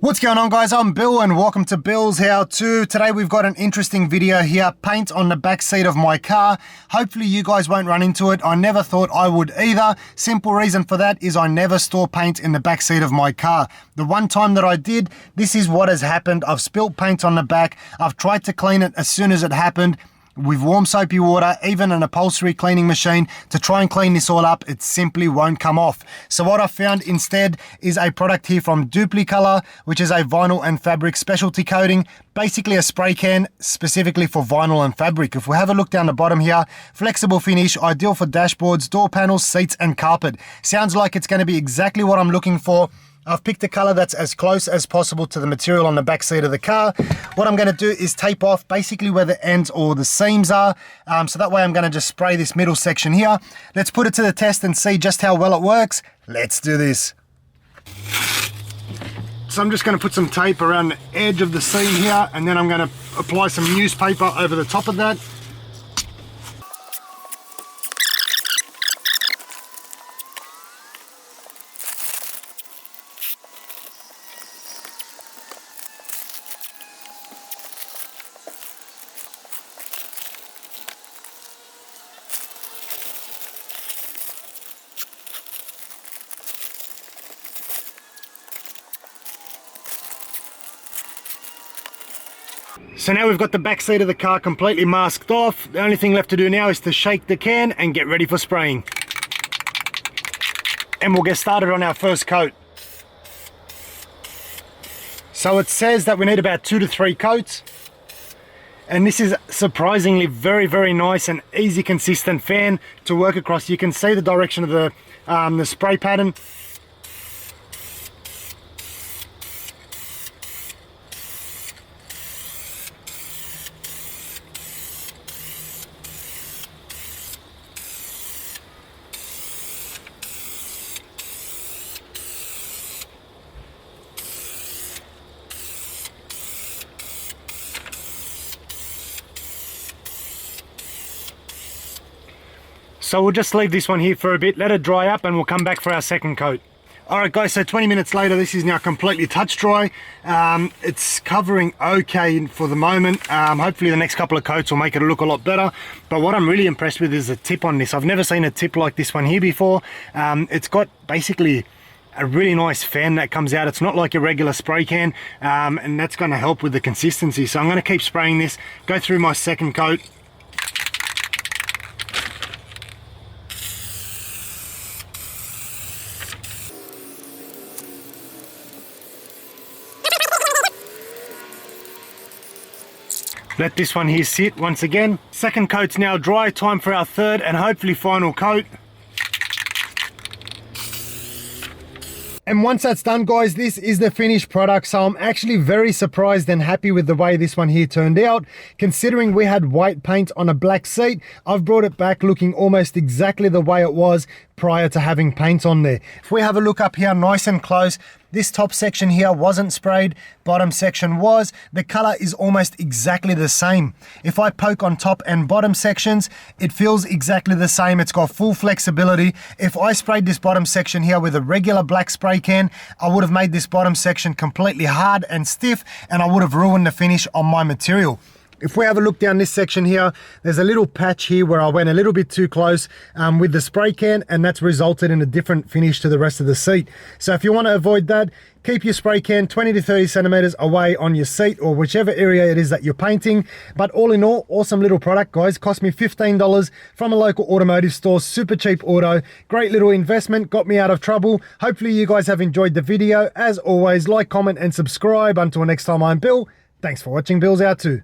What's going on, guys? I'm Bill and welcome to Bill's How To. Today we've got an interesting video here, paint on the back seat of my car. Hopefully you guys won't run into it. I never thought I would either. Simple reason for that is I never store paint in the back seat of my car. The one time that I did, this is what has happened. I've spilt paint on the back. I've tried to clean it as soon as it happened with warm soapy water, even an upholstery cleaning machine to try and clean this all up. It simply won't come off. So what I found instead is a product here from Dupli color, which is a vinyl and fabric specialty coating, basically a spray can specifically for vinyl and fabric. If we have a look down the bottom here, flexible finish, ideal for dashboards, door panels, seats and carpet. Sounds like it's going to be exactly what I'm looking for. I've picked a color that's as close as possible to the material on the back seat of the car. What I'm going to do is tape off basically where the ends or the seams are. So that way I'm going to just spray this middle section here. Let's put it to the test and see just how well it works. Let's do this. So I'm just going to put some tape around the edge of the seam here, and then I'm going to apply some newspaper over the top of that. So now we've got the back seat of the car completely masked off. The only thing left to do now is to shake the can and get ready for spraying. And we'll get started on our first coat. So it says that we need about 2 to 3 coats. And this is surprisingly very, very nice and easy, consistent fan to work across. You can see the direction of the spray pattern. So we'll just leave this one here for a bit, let it dry up, and we'll come back for our second coat. Alright guys, so 20 minutes later, this is now completely touch dry. It's covering okay for the moment. Hopefully the next couple of coats will make it look a lot better. But what I'm really impressed with is the tip on this. I've never seen a tip like this one here before. It's got basically a really nice fan that comes out. It's not like a regular spray can, and that's going to help with the consistency. So I'm going to keep spraying this, go through my second coat. Let this one here sit once again. Second coat's now dry, time for our third and hopefully final coat. And once that's done, guys, this is the finished product. So I'm actually very surprised and happy with the way this one here turned out. Considering we had white paint on a black seat, I've brought it back looking almost exactly the way it was prior to having paint on there. If we have a look up here nice and close, this top section here wasn't sprayed, bottom section was. The color is almost exactly the same. If I poke on top and bottom sections, it feels exactly the same. It's got full flexibility. If I sprayed this bottom section here with a regular black spray can, I would have made this bottom section completely hard and stiff, and I would have ruined the finish on my material. If we have a look down this section here, there's a little patch here where I went a little bit too close with the spray can, and that's resulted in a different finish to the rest of the seat. So if you want to avoid that, keep your spray can 20 to 30 centimeters away on your seat or whichever area it is that you're painting. But all in all, awesome little product, guys. Cost me $15 from a local automotive store, super cheap auto. Great little investment, got me out of trouble. Hopefully you guys have enjoyed the video. As always, like, comment and subscribe. Until next time, I'm Bill. Thanks for watching Bill's How To.